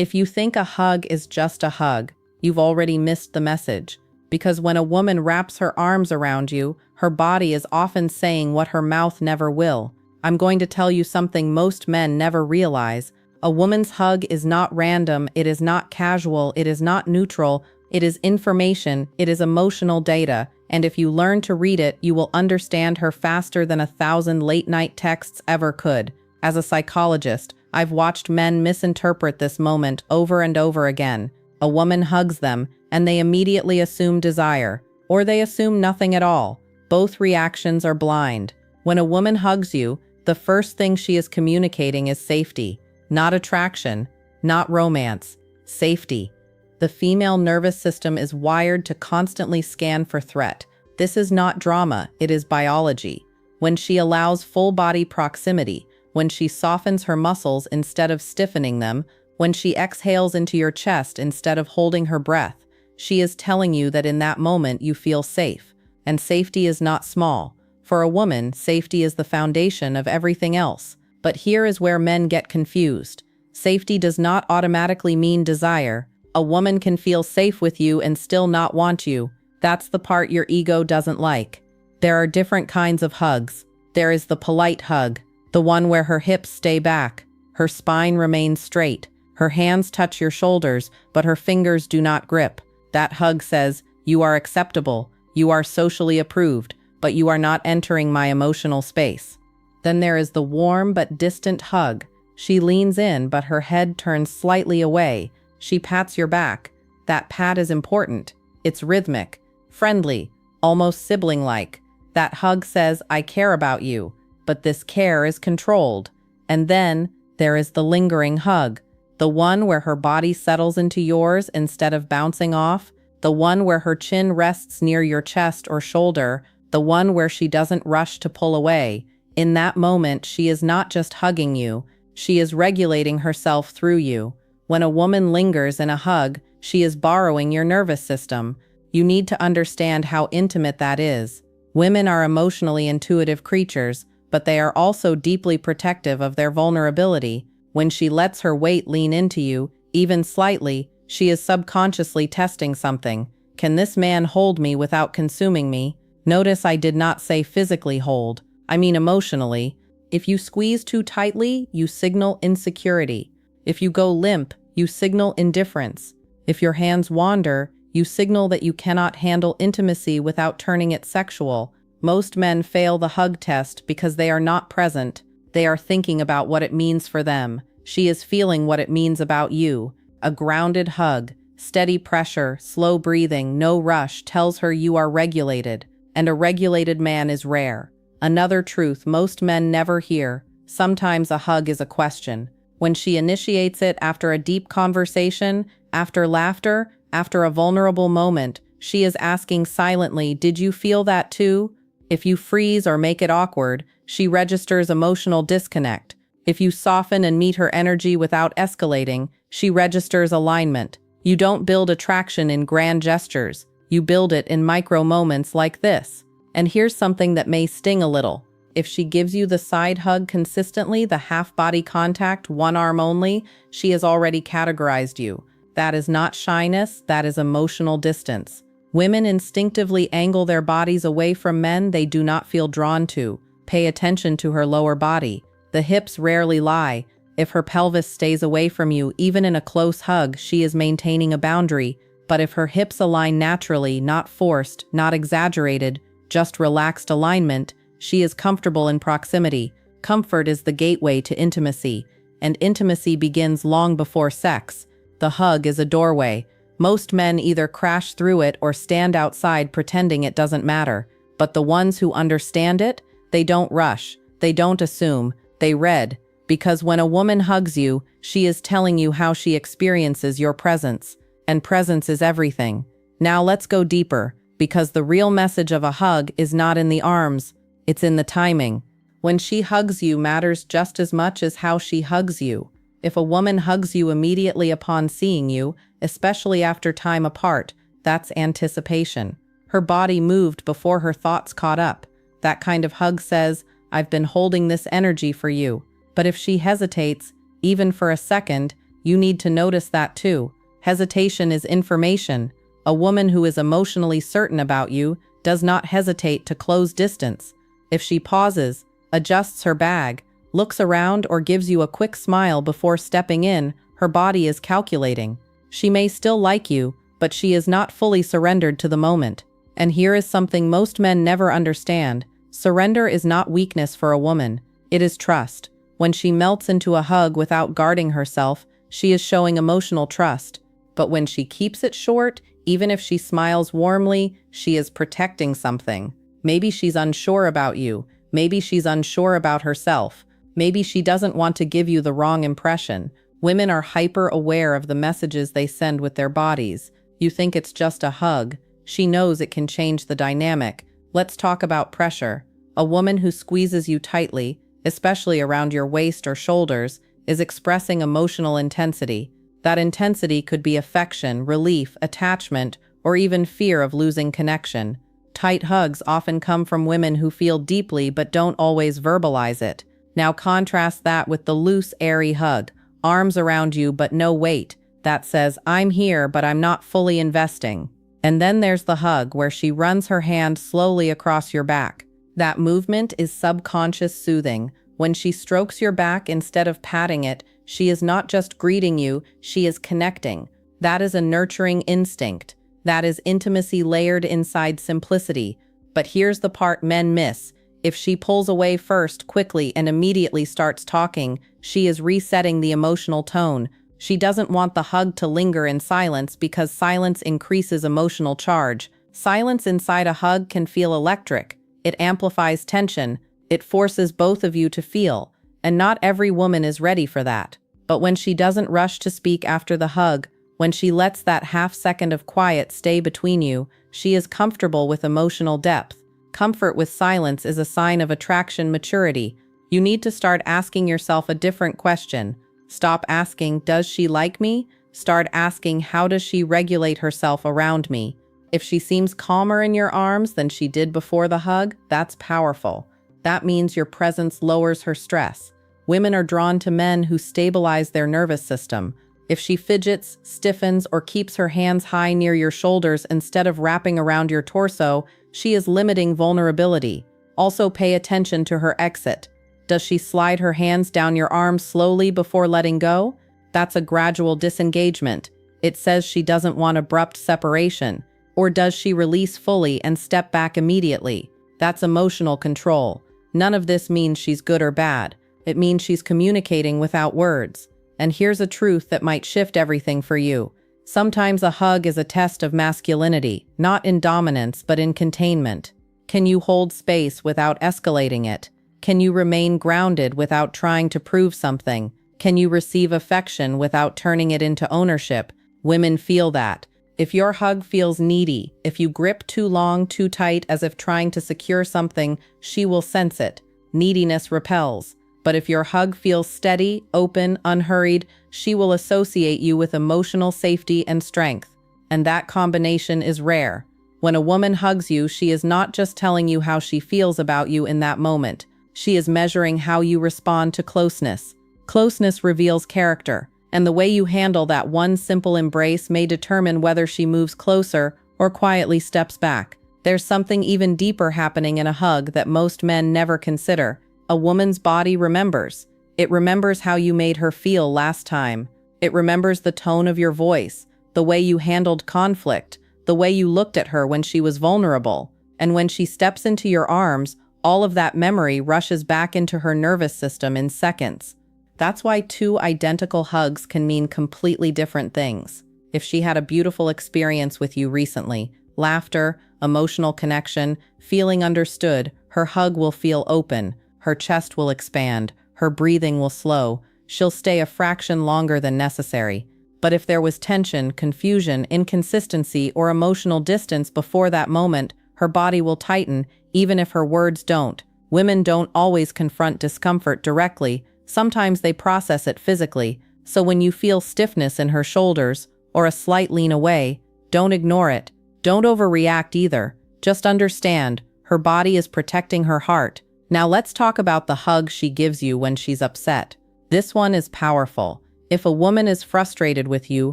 If you think a hug is just a hug, you've already missed the message. Because when a woman wraps her arms around you, her body is often saying what her mouth never will. I'm going to tell you something most men never realize. A woman's hug is not random, it is not casual, it is not neutral, it is information, it is emotional data, and if you learn to read it, you will understand her faster than 1,000 late-night texts ever could. As a psychologist, I've watched men misinterpret this moment over and over again. A woman hugs them, and they immediately assume desire, or they assume nothing at all. Both reactions are blind. When a woman hugs you, the first thing she is communicating is safety. Not attraction, not romance, safety. The female nervous system is wired to constantly scan for threat. This is not drama, it is biology. When she allows full-body proximity, when she softens her muscles instead of stiffening them, when she exhales into your chest instead of holding her breath, she is telling you that in that moment you feel safe. And safety is not small. For a woman, safety is the foundation of everything else. But here is where men get confused. Safety does not automatically mean desire. A woman can feel safe with you and still not want you. That's the part your ego doesn't like. There are different kinds of hugs. There is the polite hug, the one where her hips stay back, her spine remains straight, her hands touch your shoulders, but her fingers do not grip. That hug says, you are acceptable, you are socially approved, but you are not entering my emotional space. Then there is the warm but distant hug. She leans in, but her head turns slightly away. She pats your back. That pat is important. It's rhythmic, friendly, almost sibling-like. That hug says, I care about you, but this care is controlled. And then there is the lingering hug, the one where her body settles into yours instead of bouncing off, the one where her chin rests near your chest or shoulder, the one where she doesn't rush to pull away. In that moment, she is not just hugging you, she is regulating herself through you. When a woman lingers in a hug, she is borrowing your nervous system. You need to understand how intimate that is. Women are emotionally intuitive creatures, but they are also deeply protective of their vulnerability. When she lets her weight lean into you, even slightly, she is subconsciously testing something. Can this man hold me without consuming me? Notice I did not say physically hold. I mean emotionally. If you squeeze too tightly, you signal insecurity. If you go limp, you signal indifference. If your hands wander, you signal that you cannot handle intimacy without turning it sexual. Most men fail the hug test because they are not present. They are thinking about what it means for them. She is feeling what it means about you. A grounded hug, steady pressure, slow breathing, no rush tells her you are regulated. And a regulated man is rare. Another truth most men never hear. Sometimes a hug is a question. When she initiates it after a deep conversation, after laughter, after a vulnerable moment, she is asking silently, did you feel that too? If you freeze or make it awkward, she registers emotional disconnect. If you soften and meet her energy without escalating, she registers alignment. You don't build attraction in grand gestures. You build it in micro moments like this. And here's something that may sting a little. If she gives you the side hug consistently, the half-body contact, one arm only, she has already categorized you. That is not shyness, that is emotional distance. Women instinctively angle their bodies away from men they do not feel drawn to. Pay attention to her lower body. The hips rarely lie. If her pelvis stays away from you, even in a close hug, she is maintaining a boundary. But if her hips align naturally, not forced, not exaggerated, just relaxed alignment, she is comfortable in proximity. Comfort is the gateway to intimacy, and intimacy begins long before sex. The hug is a doorway. Most men either crash through it or stand outside pretending it doesn't matter. But the ones who understand it, they don't rush, they don't assume, they read. Because when a woman hugs you, she is telling you how she experiences your presence. And presence is everything. Now let's go deeper, because the real message of a hug is not in the arms, it's in the timing. When she hugs you matters just as much as how she hugs you. If a woman hugs you immediately upon seeing you, especially after time apart, that's anticipation. Her body moved before her thoughts caught up. That kind of hug says, I've been holding this energy for you. But if she hesitates, even for a second, You need to notice that too. Hesitation is information. A woman who is emotionally certain about you does not hesitate to close distance. If she pauses, adjusts her bag, looks around, or gives you a quick smile before stepping in, her body is calculating. She may still like you, but she is not fully surrendered to the moment. And here is something most men never understand. Surrender is not weakness for a woman. It is trust. When she melts into a hug without guarding herself, she is showing emotional trust. But when she keeps it short, even if she smiles warmly, she is protecting something. Maybe she's unsure about you. Maybe she's unsure about herself. Maybe she doesn't want to give you the wrong impression. Women are hyper-aware of the messages they send with their bodies. You think it's just a hug. She knows it can change the dynamic. Let's talk about pressure. A woman who squeezes you tightly, especially around your waist or shoulders, is expressing emotional intensity. That intensity could be affection, relief, attachment, or even fear of losing connection. Tight hugs often come from women who feel deeply but don't always verbalize it. Now contrast that with the loose, airy hug, arms around you but no weight, that says, "I'm here, but I'm not fully investing." And then there's the hug where she runs her hand slowly across your back. That movement is subconscious soothing. When she strokes your back instead of patting it, she is not just greeting you, she is connecting. That is a nurturing instinct. That is intimacy layered inside simplicity. But here's the part men miss. If she pulls away first, quickly, and immediately starts talking, she is resetting the emotional tone. She doesn't want the hug to linger in silence because silence increases emotional charge. Silence inside a hug can feel electric. It amplifies tension. It forces both of you to feel. And not every woman is ready for that. But when she doesn't rush to speak after the hug, when she lets that half second of quiet stay between you, she is comfortable with emotional depth. Comfort with silence is a sign of attraction maturity. You need to start asking yourself a different question. Stop asking, "Does she like me?" Start asking, "How does she regulate herself around me?" If she seems calmer in your arms than she did before the hug, that's powerful. That means your presence lowers her stress. Women are drawn to men who stabilize their nervous system. If she fidgets, stiffens, or keeps her hands high near your shoulders instead of wrapping around your torso, she is limiting vulnerability. Also pay attention to her exit. Does she slide her hands down your arms slowly before letting go? That's a gradual disengagement. It says she doesn't want abrupt separation. Or does she release fully and step back immediately? That's emotional control. None of this means she's good or bad. It means she's communicating without words. And here's a truth that might shift everything for you. Sometimes a hug is a test of masculinity, not in dominance, but in containment. Can you hold space without escalating it? Can you remain grounded without trying to prove something? Can you receive affection without turning it into ownership? Women feel that. If your hug feels needy, if you grip too long, too tight, as if trying to secure something, she will sense it. Neediness repels. But if your hug feels steady, open, unhurried, she will associate you with emotional safety and strength. And that combination is rare. When a woman hugs you, she is not just telling you how she feels about you in that moment. She is measuring how you respond to closeness. Closeness reveals character, and the way you handle that one simple embrace may determine whether she moves closer or quietly steps back. There's something even deeper happening in a hug that most men never consider. A woman's body remembers. It remembers how you made her feel last time. It remembers the tone of your voice, the way you handled conflict, the way you looked at her when she was vulnerable. And when she steps into your arms, all of that memory rushes back into her nervous system in seconds. That's why two identical hugs can mean completely different things. If she had a beautiful experience with you recently, laughter, emotional connection, feeling understood, her hug will feel open. Her chest will expand, her breathing will slow, she'll stay a fraction longer than necessary. But if there was tension, confusion, inconsistency, or emotional distance before that moment, her body will tighten, even if her words don't. Women don't always confront discomfort directly, sometimes they process it physically. So when you feel stiffness in her shoulders, or a slight lean away, don't ignore it. Don't overreact either. Just understand, her body is protecting her heart. Now let's talk about the hug she gives you when she's upset. This one is powerful. If a woman is frustrated with you,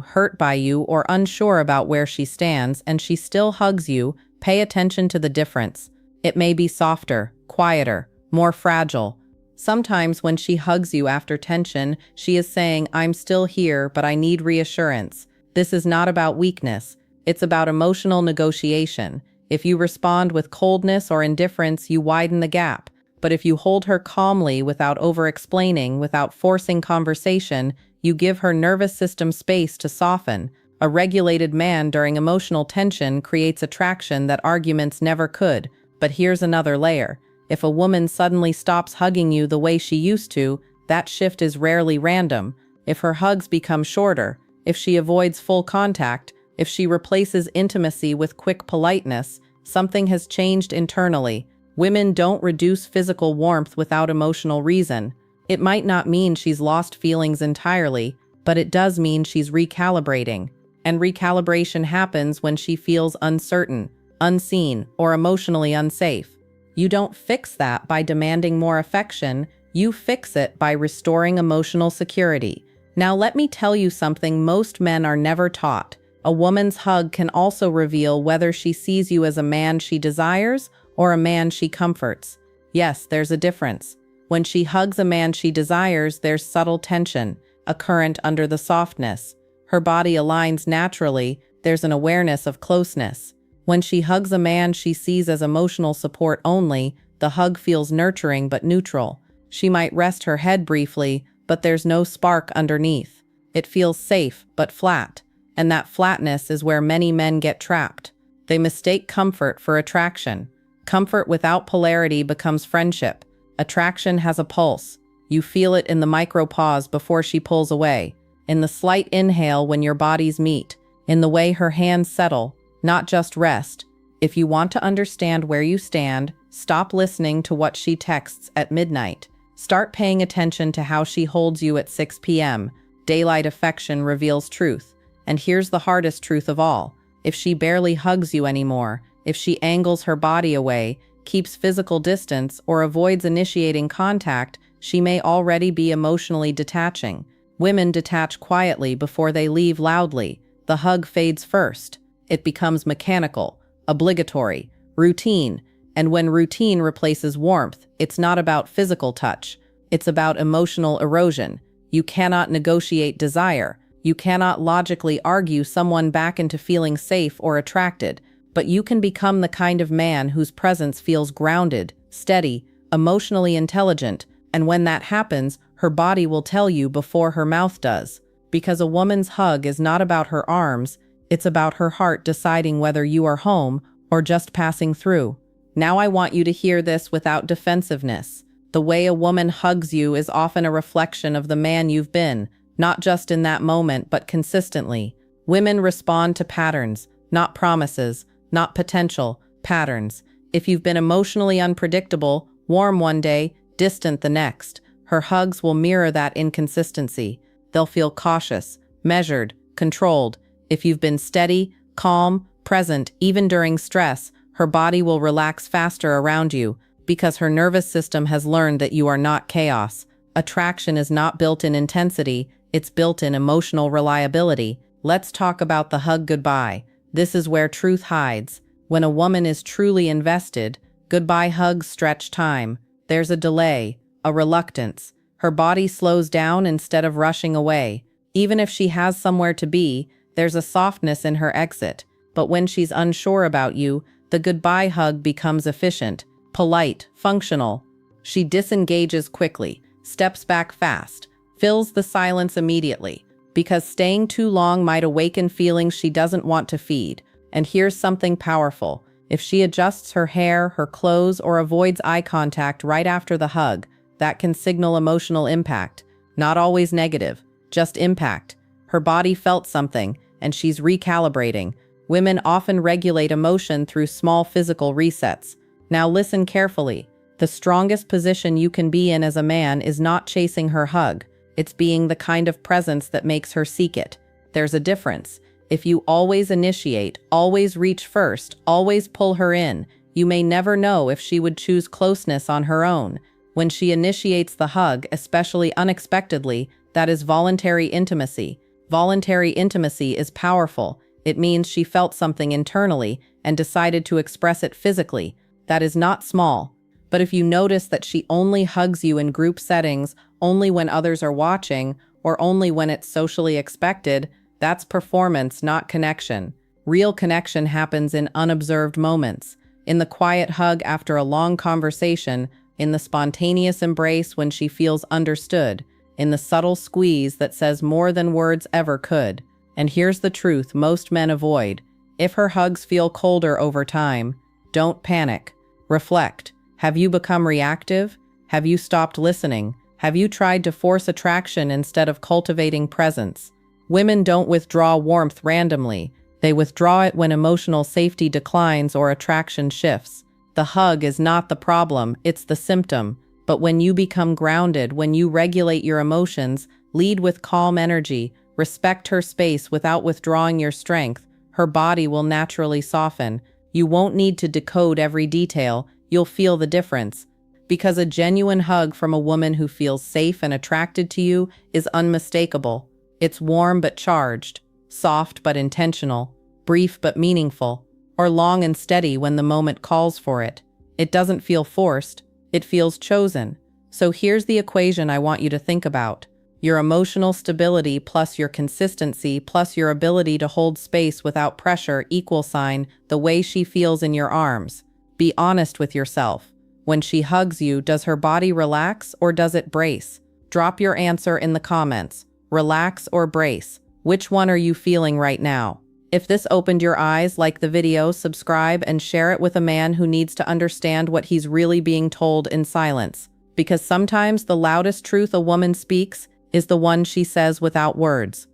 hurt by you, or unsure about where she stands, and she still hugs you, pay attention to the difference. It may be softer, quieter, more fragile. Sometimes when she hugs you after tension, she is saying, "I'm still here, but I need reassurance." This is not about weakness. It's about emotional negotiation. If you respond with coldness or indifference, you widen the gap. But if you hold her calmly without over-explaining, without forcing conversation, you give her nervous system space to soften. A regulated man during emotional tension creates attraction that arguments never could. But here's another layer. If a woman suddenly stops hugging you the way she used to, that shift is rarely random. If her hugs become shorter, if she avoids full contact, if she replaces intimacy with quick politeness, something has changed internally. Women don't reduce physical warmth without emotional reason. It might not mean she's lost feelings entirely, but it does mean she's recalibrating. And recalibration happens when she feels uncertain, unseen, or emotionally unsafe. You don't fix that by demanding more affection, you fix it by restoring emotional security. Now let me tell you something most men are never taught. A woman's hug can also reveal whether she sees you as a man she desires or a man she comforts. Yes, there's a difference. When she hugs a man she desires, there's subtle tension, a current under the softness. Her body aligns naturally, there's an awareness of closeness. When she hugs a man she sees as emotional support only, the hug feels nurturing but neutral. She might rest her head briefly, but there's no spark underneath. It feels safe but flat, and that flatness is where many men get trapped. They mistake comfort for attraction. Comfort without polarity becomes friendship. Attraction has a pulse. You feel it in the micro-pause before she pulls away, in the slight inhale when your bodies meet, in the way her hands settle, not just rest. If you want to understand where you stand, stop listening to what she texts at midnight. Start paying attention to how she holds you at 6 p.m. Daylight affection reveals truth. And here's the hardest truth of all. If she barely hugs you anymore, if she angles her body away, keeps physical distance, or avoids initiating contact, she may already be emotionally detaching. Women detach quietly before they leave loudly. The hug fades first. It becomes mechanical, obligatory, routine. And when routine replaces warmth, it's not about physical touch. It's about emotional erosion. You cannot negotiate desire. You cannot logically argue someone back into feeling safe or attracted. But you can become the kind of man whose presence feels grounded, steady, emotionally intelligent, and when that happens, her body will tell you before her mouth does. Because a woman's hug is not about her arms, it's about her heart deciding whether you are home or just passing through. Now I want you to hear this without defensiveness. The way a woman hugs you is often a reflection of the man you've been, not just in that moment, but consistently. Women respond to patterns, not promises, not potential, patterns. If you've been emotionally unpredictable, warm one day, distant the next, her hugs will mirror that inconsistency. They'll feel cautious, measured, controlled. If you've been steady, calm, present, even during stress, her body will relax faster around you because her nervous system has learned that you are not chaos. Attraction is not built in intensity, it's built in emotional reliability. Let's talk about the hug goodbye. This is where truth hides. When a woman is truly invested, goodbye hugs stretch time. There's a delay, a reluctance. Her body slows down instead of rushing away. Even if she has somewhere to be, there's a softness in her exit. But when she's unsure about you, the goodbye hug becomes efficient, polite, functional. She disengages quickly, steps back fast, fills the silence immediately, because staying too long might awaken feelings she doesn't want to feed. And here's something powerful. If she adjusts her hair, her clothes, or avoids eye contact right after the hug, that can signal emotional impact. Not always negative, just impact. Her body felt something, and she's recalibrating. Women often regulate emotion through small physical resets. Now listen carefully. The strongest position you can be in as a man is not chasing her hug. It's being the kind of presence that makes her seek it. There's a difference. If you always initiate, always reach first, always pull her in, you may never know if she would choose closeness on her own. When she initiates the hug, especially unexpectedly, That is voluntary intimacy. Voluntary intimacy is powerful. It means she felt something internally and decided to express it physically. That is not small. But if you notice that she only hugs you in group settings, only when others are watching, or only when it's socially expected, that's performance, not connection. Real connection happens in unobserved moments, in the quiet hug after a long conversation, in the spontaneous embrace when she feels understood, in the subtle squeeze that says more than words ever could. And here's the truth most men avoid. If her hugs feel colder over time, don't panic. Reflect. Have you become reactive? Have you stopped listening? Have you tried to force attraction instead of cultivating presence? Women don't withdraw warmth randomly. They withdraw it when emotional safety declines or attraction shifts. The hug is not the problem, it's the symptom. But when you become grounded, when you regulate your emotions, lead with calm energy, respect her space without withdrawing your strength, her body will naturally soften. You won't need to decode every detail, you'll feel the difference. Because a genuine hug from a woman who feels safe and attracted to you is unmistakable. It's warm but charged, soft but intentional, brief but meaningful, or long and steady when the moment calls for it. It doesn't feel forced, it feels chosen. So here's the equation I want you to think about. Your emotional stability plus your consistency plus your ability to hold space without pressure =, the way she feels in your arms. Be honest with yourself. When she hugs you, does her body relax or does it brace? Drop your answer in the comments. Relax or brace? Which one are you feeling right now? If this opened your eyes, like the video, subscribe, and share it with a man who needs to understand what he's really being told in silence. Because sometimes the loudest truth a woman speaks is the one she says without words.